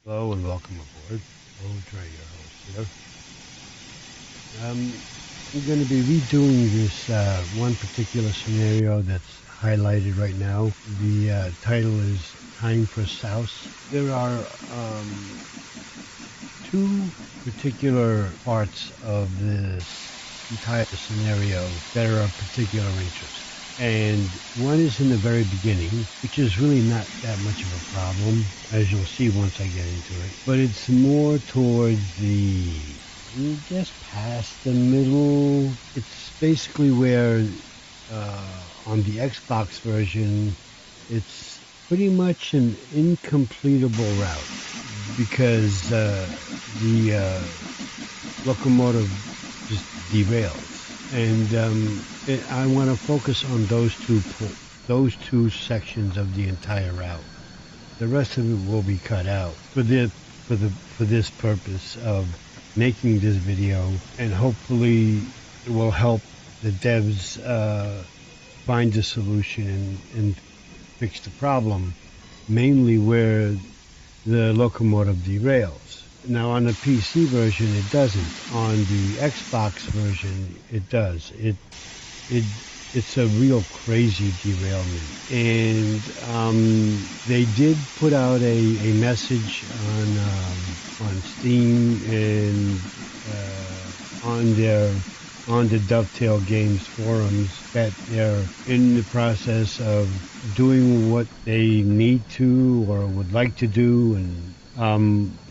Hello and welcome aboard. Old Dre, your host here. I'm going to be redoing this one particular scenario that's highlighted right now. The title is Time for Scouse. There are two particular parts of this entire scenario that are of particular interest. And one is in the very beginning, which is really not that much of a problem, as you'll see once I get into it. But it's more towards the, just past the middle. It's basically where, on the Xbox version, it's pretty much an incompletable route because the locomotive just derails. And I want to focus on those two sections of the entire route. The rest of it will be cut out for this purpose of making this video, and hopefully it will help the devs find a solution and fix the problem, mainly where the locomotive derails. Now on the PC version it doesn't. On the Xbox version it does. It's a real crazy derailment. And they did put out a message on Steam and on the Dovetail Games forums that they're in the process of doing what they need to or would like to do, and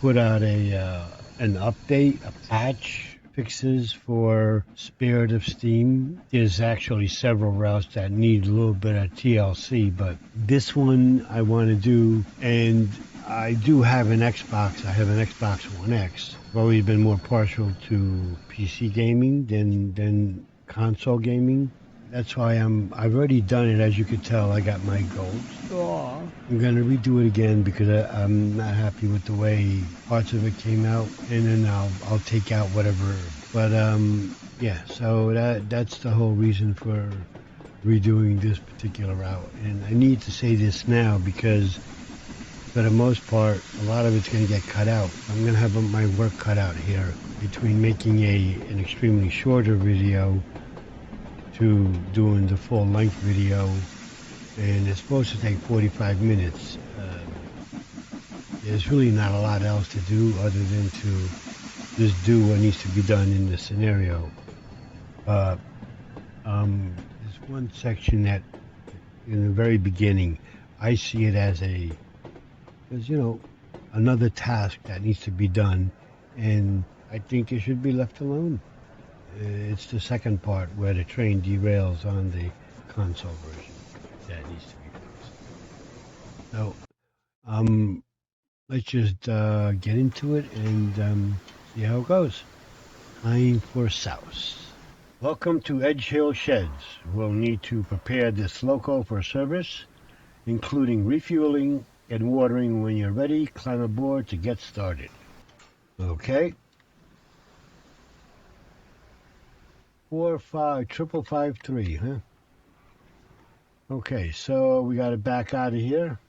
put out an update, a patch, fixes for Spirit of Steam. There's actually several routes that need a little bit of TLC, but this one I want to do, and I do have an Xbox. I have an Xbox One X. I've always been more partial to PC gaming than console gaming. That's why I've already done it. As you could tell, I got my gold. I'm going to redo it again because I'm not happy with the way parts of it came out, and then I'll take out whatever. But yeah, so that's the whole reason for redoing this particular route. And I need to say this now because for the most part, a lot of it's going to get cut out. I'm going to have my work cut out here between making an extremely shorter video to doing the full length video, and it's supposed to take 45 minutes. There's really not a lot else to do other than to just do what needs to be done in the scenario. There's one section that in the very beginning, I see it as another task that needs to be done, and I think it should be left alone. It's the second part where the train derails on the console version that needs to be fixed. So, let's just get into it and see how it goes. Time for Scouse. Welcome to Edge Hill Sheds. We'll need to prepare this loco for service, including refueling and watering. When you're ready, climb aboard to get started. Okay. 45553, huh? Okay, so we got to back out of here.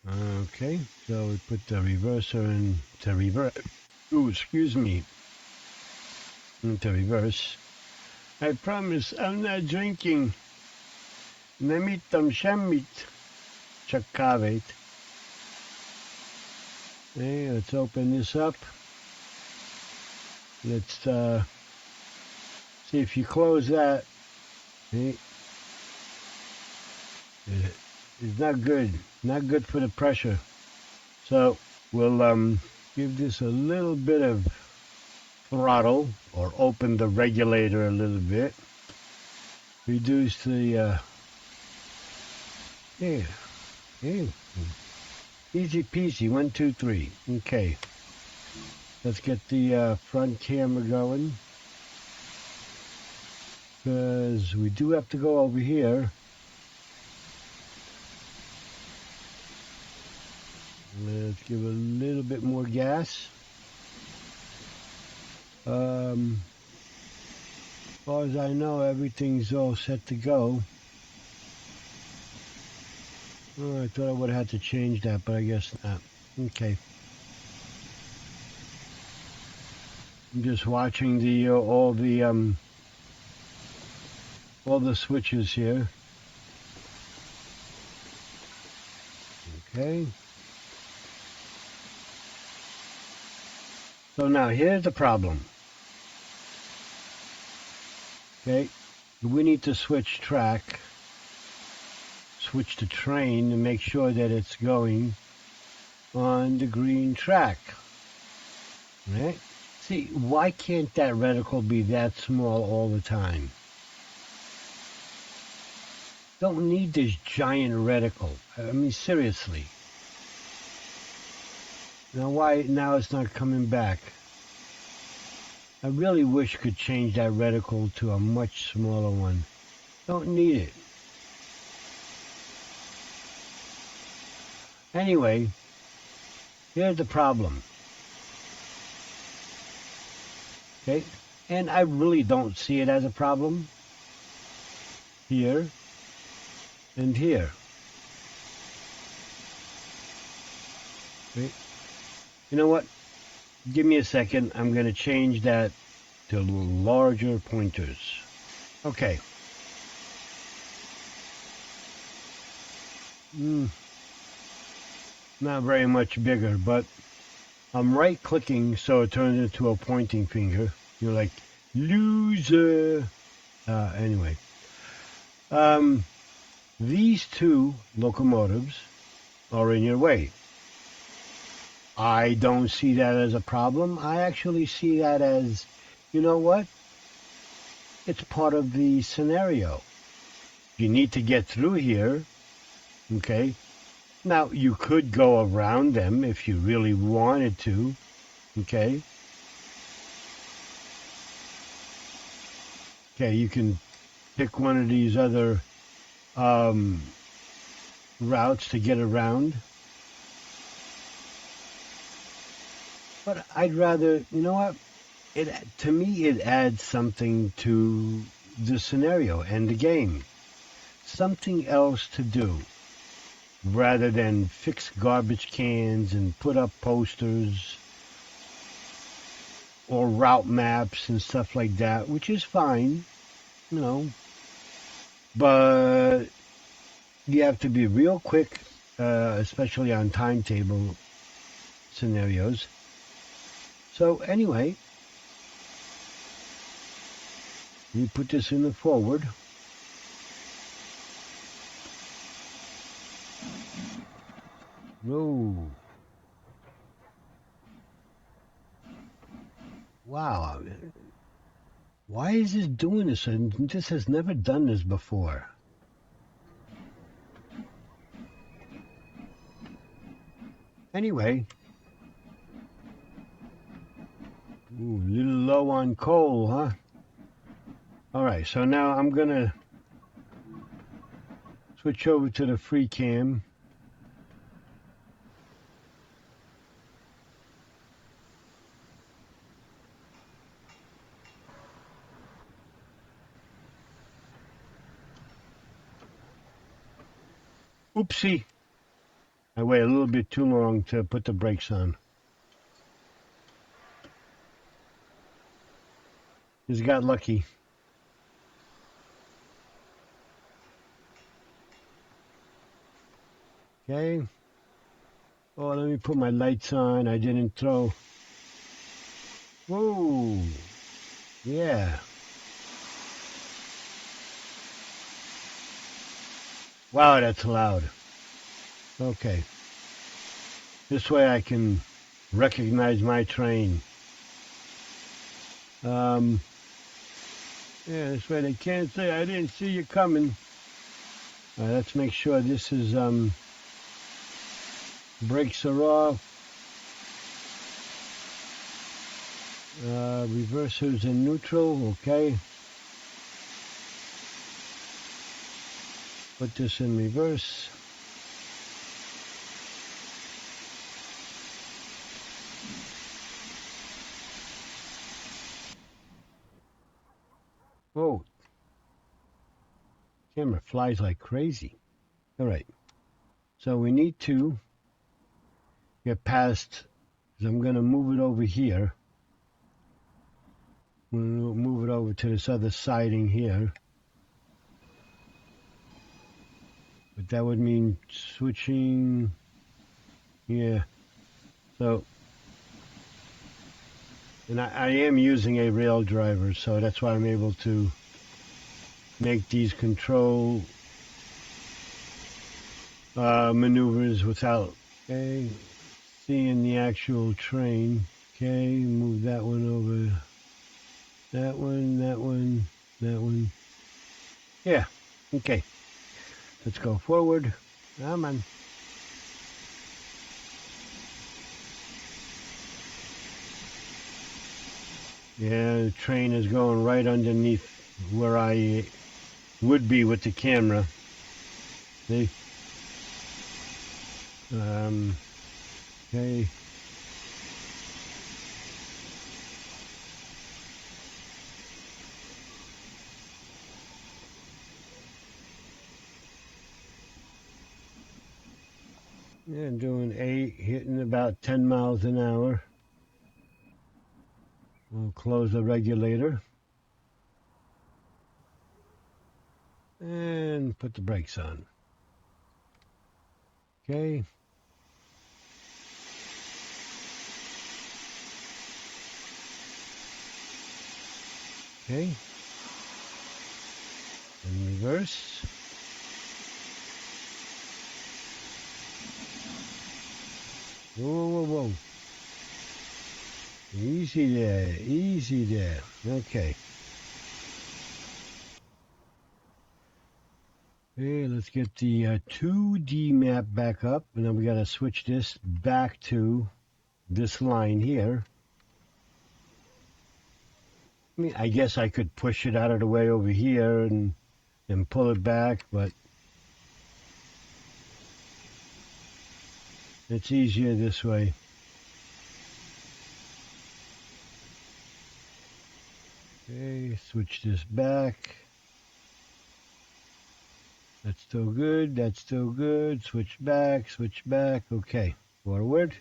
Okay, so we put the reverser into reverse. Ooh, excuse me. Into reverse. I promise I'm not drinking. Namitam shamit. Chakavet. Okay, let's open this up. Let's see if you close that. Okay. It's not good. Not good for the pressure. So we'll give this a little bit of throttle, or open the regulator a little bit. Reduce the yeah. Easy peasy. 1, 2, 3. Okay. Let's get the front camera going, because we do have to go over here. Let's give a little bit more gas. far as I know, everything's all set to go. Oh, I thought I would have had to change that, but I guess not. Okay. I'm just watching the all the switches here. Okay. So now here's the problem. Okay. We need to switch track, switch the train, and make sure that it's going on the green track. Right? See, why can't that reticle be that small all the time? Don't need this giant reticle. I mean, seriously. Now why now it's not coming back? I really wish I could change that reticle to a much smaller one. Don't need it. Anyway, here's the problem. Okay? And I really don't see it as a problem. Here and here. Okay? You know what? Give me a second. I'm going to change that to larger pointers. Okay. Not very much bigger, but I'm right-clicking so it turns into a pointing finger. You're like, loser. Anyway. These two locomotives are in your way. I don't see that as a problem. I actually see that as, you know what? It's part of the scenario. You need to get through here, okay? Now, you could go around them if you really wanted to, okay? Okay, you can pick one of these other routes to get around. But I'd rather, you know what? To me, it adds something to the scenario and the game. Something else to do rather than fix garbage cans and put up posters or route maps and stuff like that, which is fine, you know. But you have to be real quick, especially on timetable scenarios. So anyway, we put this in the forward. Whoa. Wow. Why is this doing this? And this has never done this before. Anyway. Ooh, a little low on coal, huh? Alright, so now I'm going to switch over to the free cam. Oopsie. I waited a little bit too long to put the brakes on. Just got lucky. Okay. Oh, let me put my lights on. I didn't throw. Whoa. Yeah. Wow, that's loud. Okay. This way I can recognize my train. Yeah, this way they can't say I didn't see you coming. Let's make sure this is brakes are off. Reversers in neutral, okay. Put this in reverse. Camera flies like crazy. All right. So we need to get past, because I'm going to move it over here. We'll move it over to this other siding here. But that would mean switching. Yeah. So, and I am using a rail driver, so that's why I'm able to make these control maneuvers without seeing the actual train. Okay, move that one over. That one, that one, that one. Yeah, okay. Let's go forward. Come on. Yeah, the train is going right underneath where I would be with the camera. See? Okay. Yeah, doing 8, hitting about 10 miles an hour. We'll close the regulator. And put the brakes on. Okay. Okay. And reverse. Whoa, whoa, whoa. Easy there, easy there. Okay. Okay, let's get the 2D map back up, and then we got to switch this back to this line here. I mean, I guess I could push it out of the way over here and pull it back, but it's easier this way. Okay, switch this back. That's still good, that's still good. Switch back, okay. Forward.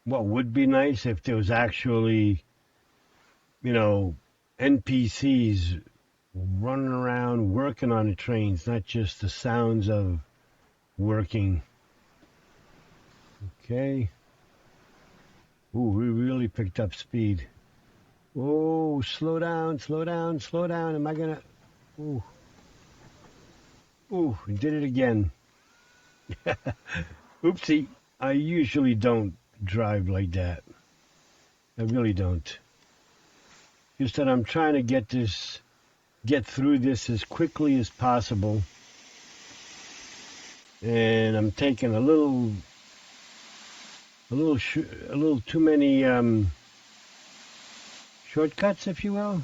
What would be nice if there was actually, NPCs running around working on the trains, not just the sounds of working. Okay. Ooh, we really picked up speed. Oh, slow down, slow down, slow down. Am I gonna? Ooh. Ooh, we did it again. Oopsie. I usually don't drive like that. I really don't. Just that I'm trying to get through this as quickly as possible. And I'm taking a little too many shortcuts, if you will,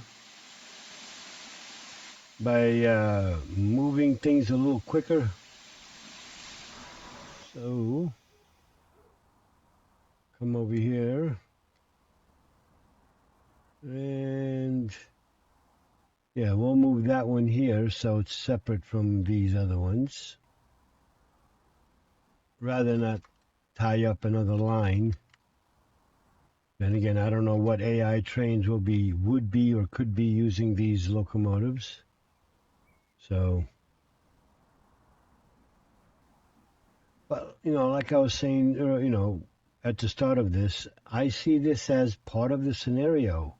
by moving things a little quicker. So come over here, and yeah, we'll move that one here so it's separate from these other ones. Rather not tie up another line. Then again, I don't know what AI trains would be or could be using these locomotives. So, but like I was saying, at the start of this, I see this as part of the scenario.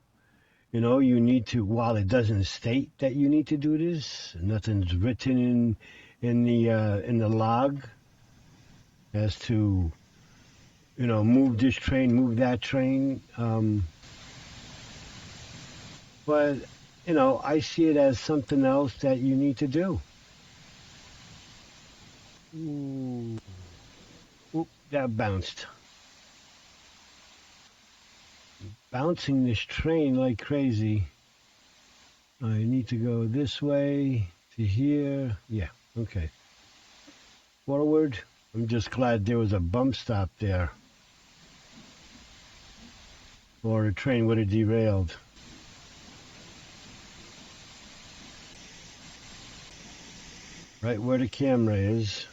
You need to, while it doesn't state that you need to do this, nothing's written in the log as to move this train, move that train. But I see it as something else that you need to do. Ooh, oop, that bounced. Bouncing this train like crazy. I need to go this way to here. Yeah, okay. Forward. I'm just glad there was a bump stop there. or the train would have derailed. Right where the camera is.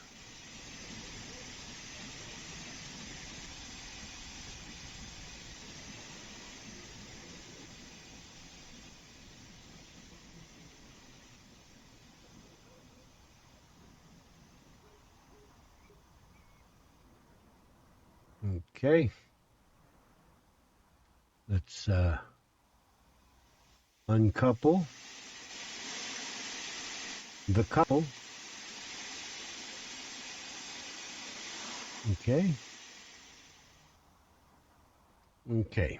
Okay. Let's uncouple the couple. Okay. Okay.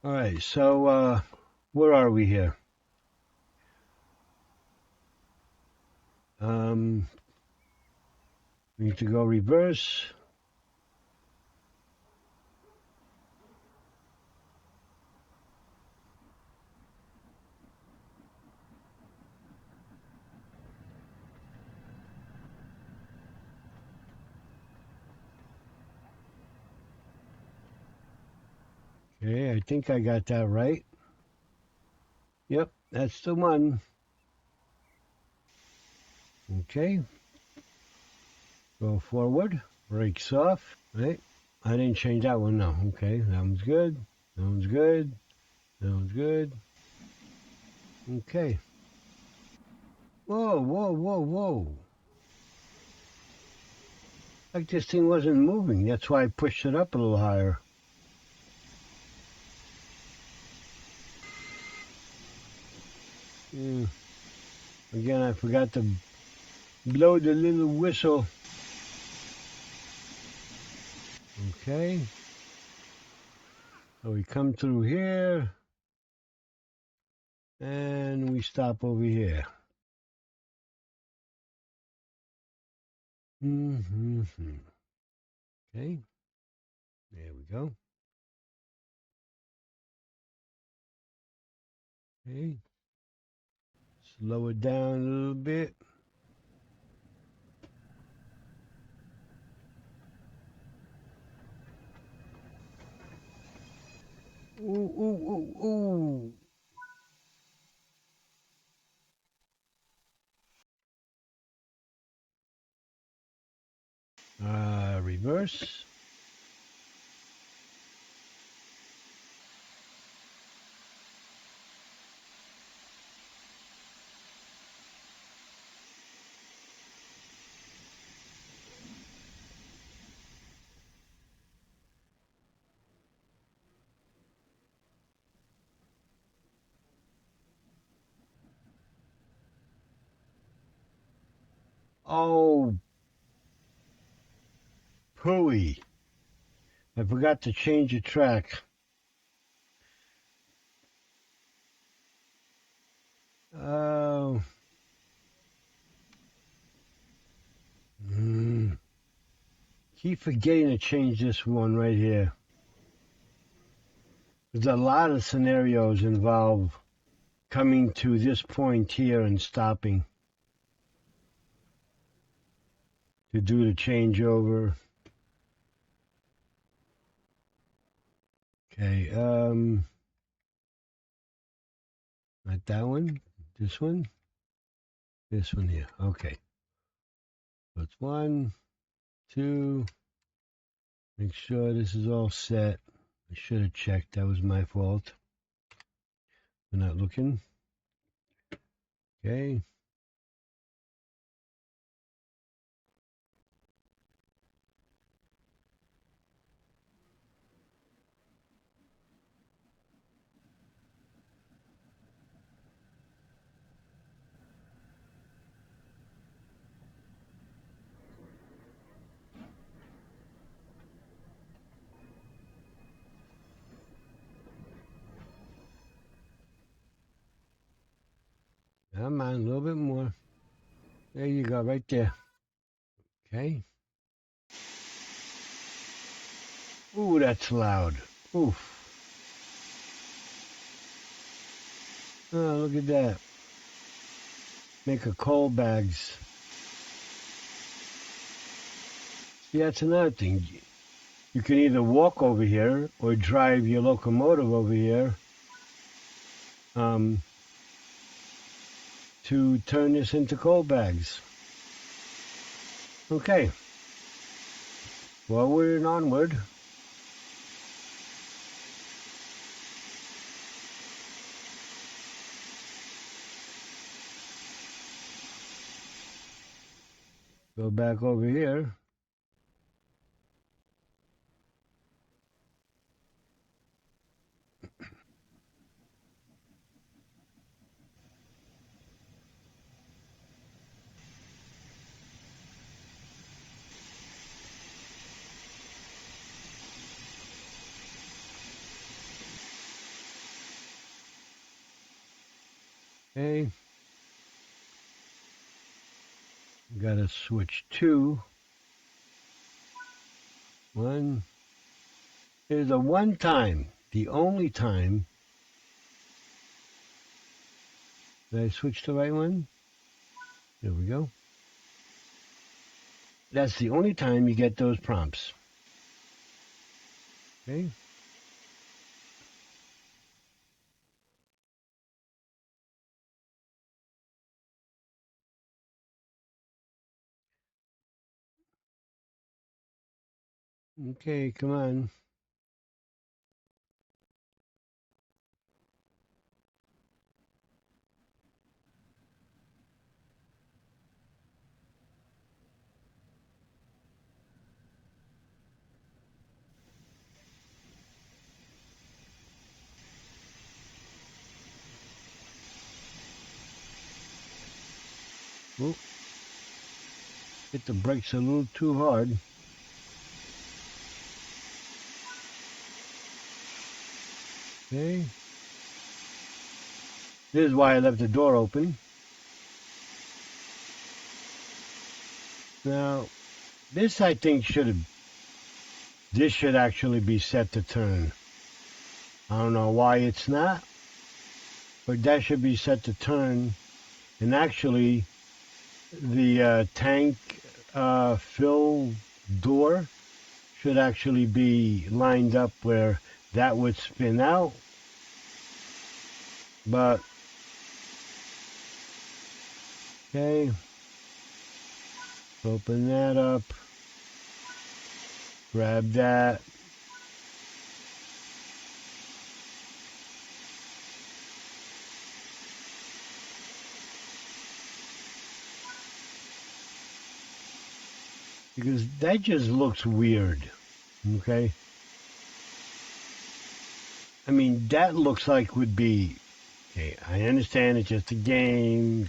All right. So where are we here? We need to go reverse. Okay, I think I got that right. Yep, that's the one. Okay, go forward, brakes off. Right, I didn't change that one, no. Okay, that one's good. That one's good. That one's good. Okay. Whoa, whoa, whoa, whoa. Like this thing wasn't moving. That's why I pushed it up a little higher. Yeah. Again, I forgot to blow the little whistle. Okay. So we come through here, and we stop over here. Mm-hmm. Okay. There we go. Okay. Slow it down a little bit. Ooh, ooh, ooh, ooh. Reverse. Oh, pooey. I forgot to change the track. Oh. Keep forgetting to change this one right here. There's a lot of scenarios involve coming to this point here and stopping to do the changeover. Okay, not that one. This one. This one here. Okay. So it's 1, 2. Make sure this is all set. I should have checked. That was my fault for not looking. Okay. Come on, a little bit more. There you go, right there. Okay. Ooh, that's loud. Oof. Oh, look at that. Make a coal bags. See, that's another thing. You can either walk over here or drive your locomotive over here um, to turn this into coal bags. Okay, forward and onward. Go back over here. Okay, gotta switch to one. There's a one time, the only time. Did I switch to the right one? There we go. That's the only time you get those prompts. Okay. Okay, come on. Oh, hit the brakes a little too hard. Okay. This is why I left the door open. Now, this I think this should actually be set to turn. I don't know why it's not, but that should be set to turn. And actually, the tank fill door should actually be lined up where that would spin out. But, okay, open that up, grab that. Because that just looks weird, okay? I mean, that looks like would be, okay, I understand it's just a game,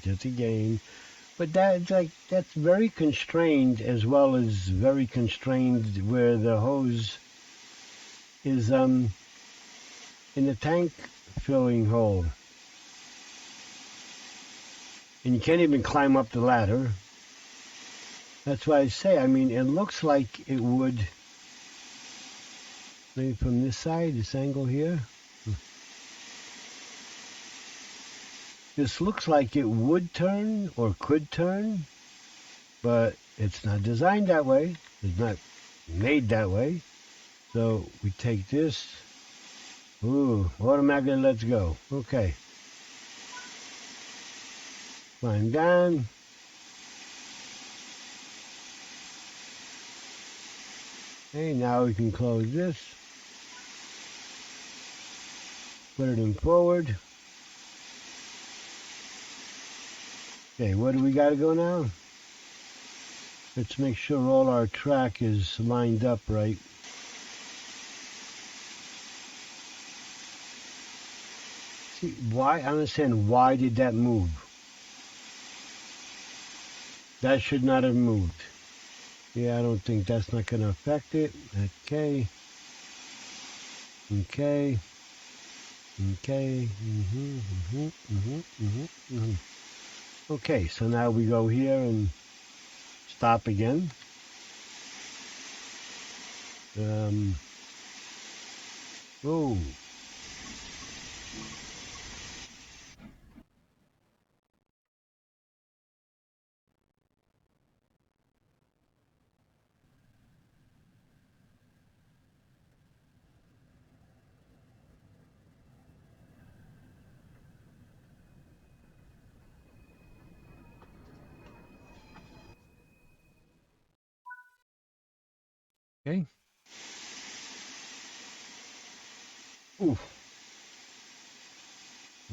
but that's very constrained as well as very constrained where the hose is in the tank filling hole. And you can't even climb up the ladder. That's why I say, I mean, it looks like it would, maybe from this side, this angle here. This looks like it would turn or could turn, but it's not designed that way. It's not made that way. So we take this. Ooh, automatically let's go. Okay. Climb down. Okay, now we can close this. Put it in forward. Okay, where do we got to go now? Let's make sure all our track is lined up right. See, why? I understand why did that move? That should not have moved. Yeah, I don't think that's not going to affect it. Okay. Okay. Okay. Okay, so now we go here and stop again. Oh. Okay. Ooh.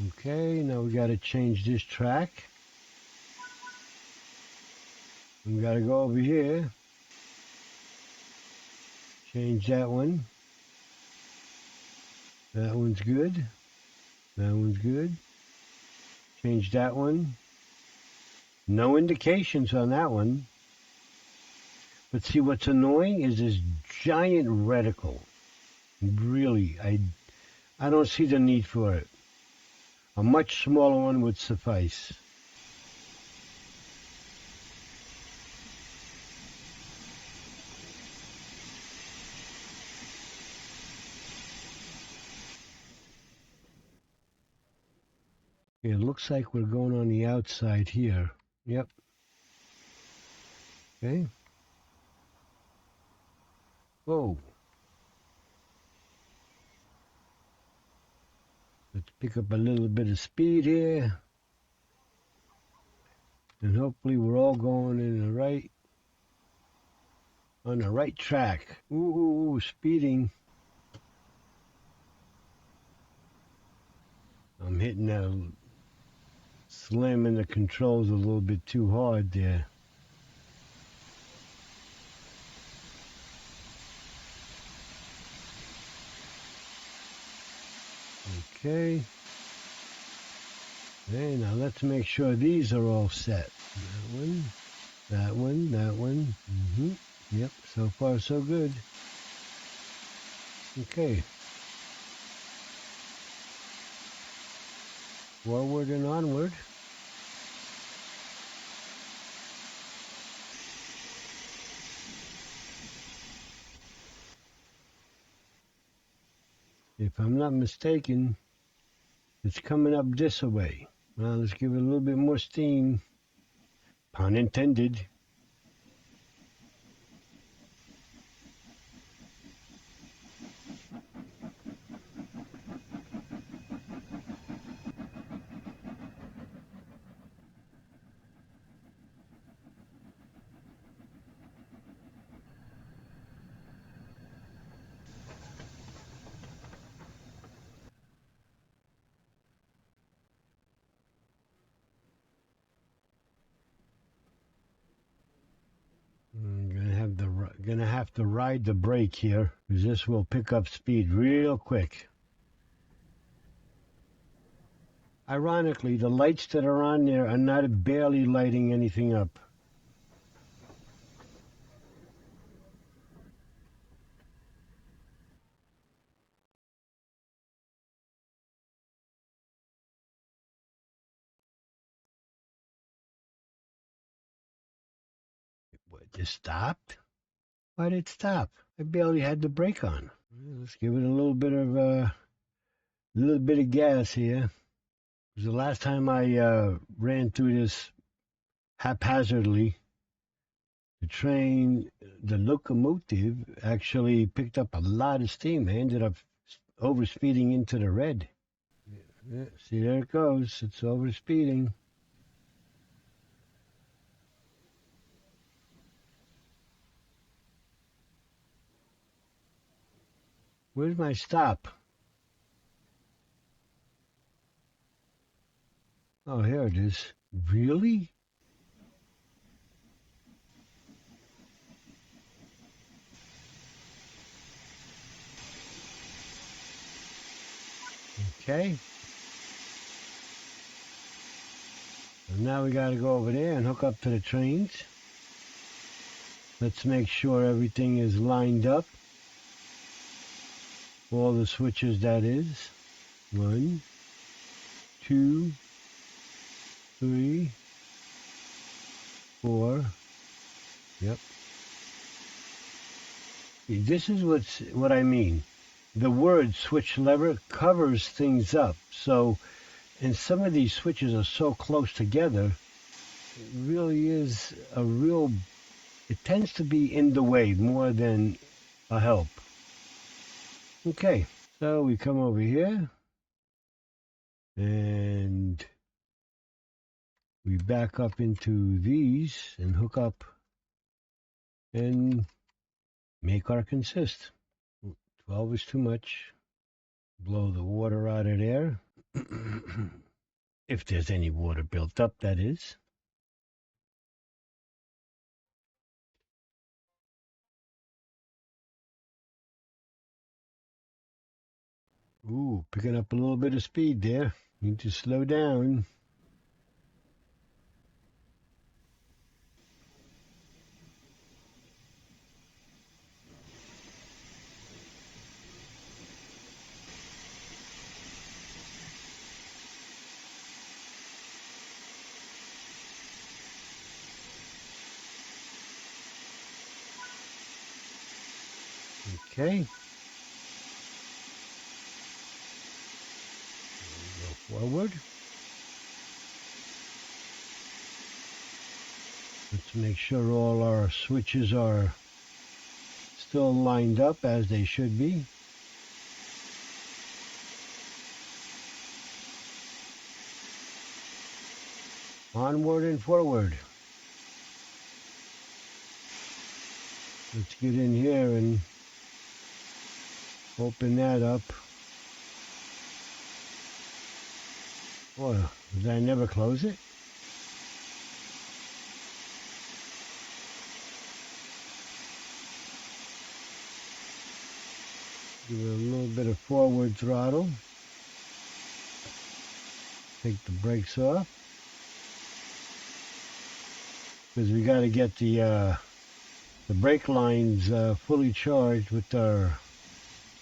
Okay, now we got to change this track. We got to go over here. Change that one. That one's good. That one's good. Change that one. No indications on that one. But see, what's annoying is this giant reticle. Really, I don't see the need for it. A much smaller one would suffice. It looks like we're going on the outside here. Yep. Okay. Whoa. Let's pick up a little bit of speed here. And hopefully we're all going on the right track. Ooh, speeding. I'm hitting that, slamming the controls a little bit too hard there. Okay. Okay, now let's make sure these are all set. That one, that one, that one. Yep, so far so good. Okay. Forward and onward. If I'm not mistaken, it's coming up this way. Well, let's give it a little bit more steam. Pun intended. I'm gonna have to ride the brake here, because this will pick up speed real quick. Ironically, the lights that are on there are not barely lighting anything up. What, just stopped? Why did it stop? I barely had the brake on. Let's give it a little bit of gas here. Because the last time I ran through this haphazardly, the locomotive actually picked up a lot of steam. I ended up overspeeding into the red. Yeah, see, there it goes. It's overspeeding. Where's my stop? Oh, here it is. Really? Okay. And now we got to go over there and hook up to the trains. Let's make sure everything is lined up. All the switches, that is. 1, 2, 3, 4. Yep. See, this is what I mean. The word switch lever covers things up. So, and some of these switches are so close together, it really is it tends to be in the way more than a help. Okay, so we come over here and we back up into these and hook up and make our consist. 12 is too much. Blow the water out of there. If there's any water built up, that is. Ooh, picking up a little bit of speed there. Need to slow down. Okay. Go forward. Let's make sure all our switches are still lined up as they should be. Onward and forward. Let's get in here and open that up. Boy, did I never close it? Give it a little bit of forward throttle. Take the brakes off. Because we got to get the brake lines fully charged with our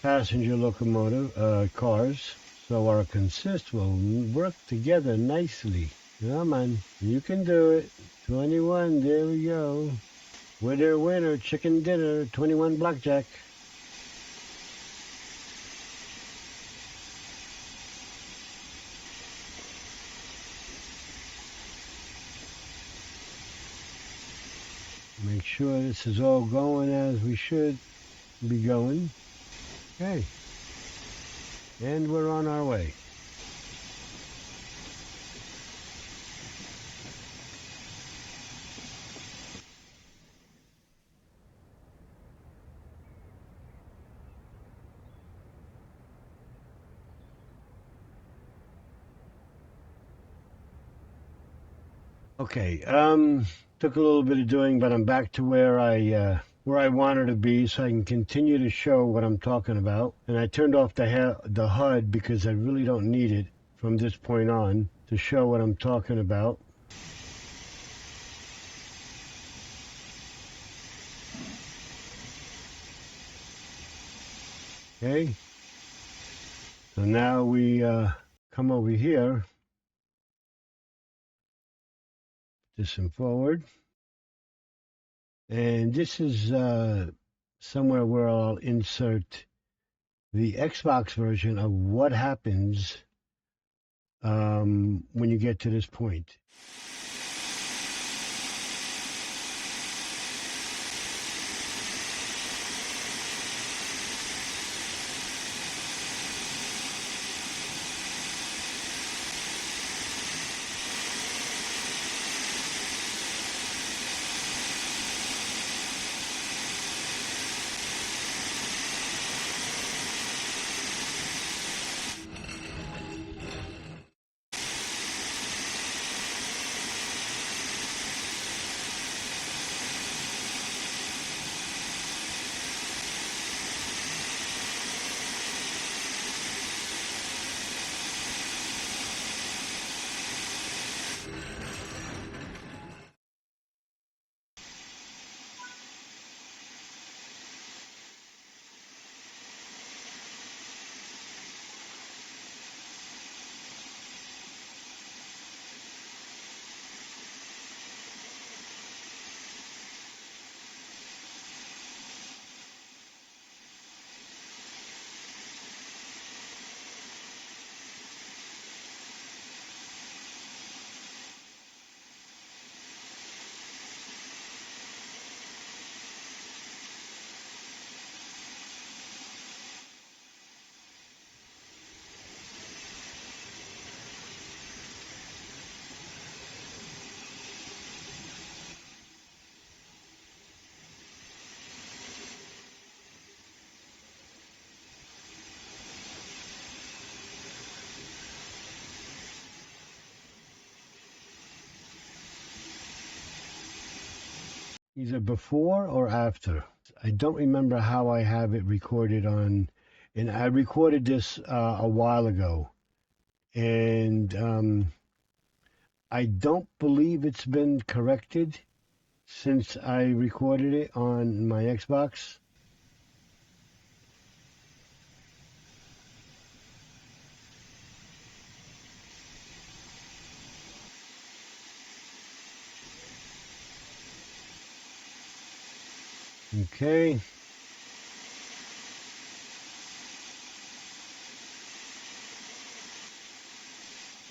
passenger locomotive cars, so our consist will work together nicely. Come on, you can do it. 21, there we go. Winner, winner, chicken dinner, 21 blackjack. Make sure this is all going as we should be going. Okay. And we're on our way. Okay, took a little bit of doing, but I'm back to where I wanted to be, so I can continue to show what I'm talking about. And I turned off the HUD because I really don't need it from this point on to show what I'm talking about. Okay, so now we come over here, this and forward. And this is somewhere where I'll insert the Xbox version of what happens when you get to this point. either before or after. I don't remember how I have it recorded on, and I recorded this a while ago, and I don't believe it's been corrected since I recorded it on my Xbox. Okay.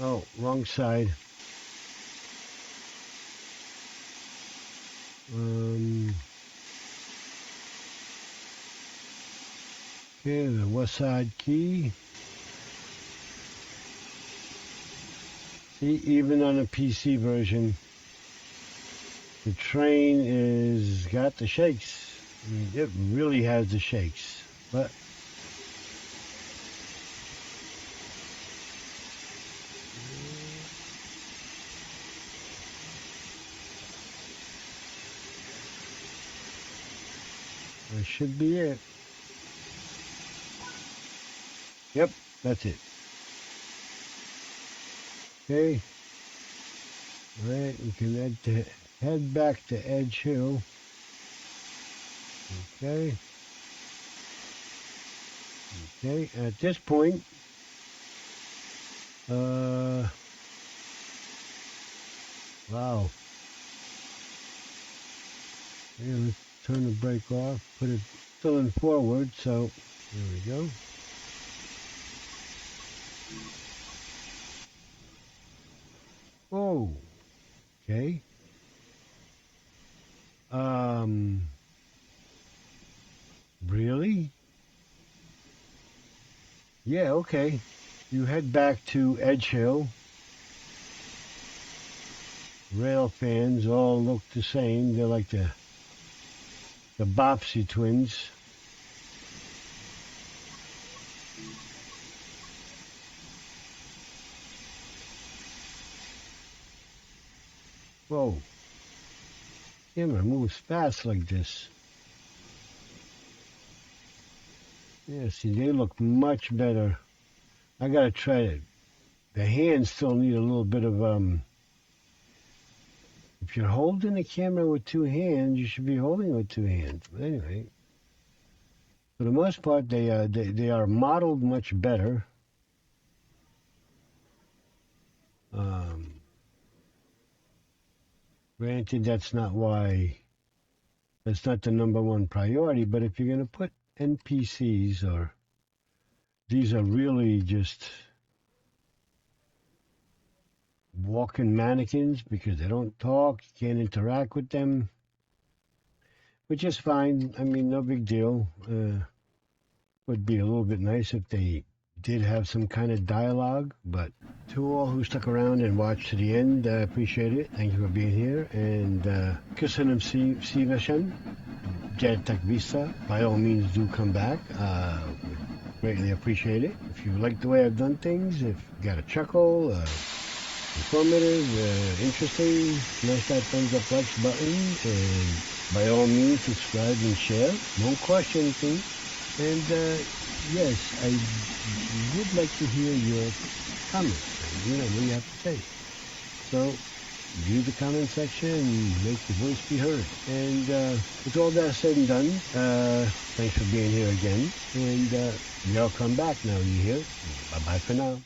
Oh, wrong side. Okay, the west side key. See, even on a PC version, the train is got the shakes. I mean, it really has the shakes. But that should be it. Yep, that's it. Okay. All right, we can head back to Edge Hill. Okay. Okay, at this point, wow. Yeah, let's turn the brake off, put it still in forward, so there we go. Oh, okay. Really? Yeah, okay. You head back to Edge Hill. Rail fans all look the same. They're like the Bobbsey twins. Whoa. Camera moves fast like this. Yeah, see, they look much better. I gotta try it. The hands still need a little bit of if you're holding the camera with two hands, you should be holding it with two hands. But anyway, for the most part, they are modeled much better. Um, Granted, that's not the number one priority. But if you're gonna put NPCs, or these are really just walking mannequins because they don't talk, you can't interact with them, which is fine. I mean, no big deal. Would be a little bit nice if they did have some kind of dialogue, but to all who stuck around and watched to the end, I appreciate it. Thank you for being here, and köszönöm szívesen. Gyertek vissza. By all means, do come back. Greatly appreciate it. If you like the way I've done things, if you got a chuckle, informative, interesting, smash that thumbs up like button, and by all means, subscribe and share. Won't cost you anything. And yes, I would like to hear your comments. What you have to say. So, view the comment section and make your voice be heard. And with all that said and done, thanks for being here again. And we all come back now, you hear? Bye-bye for now.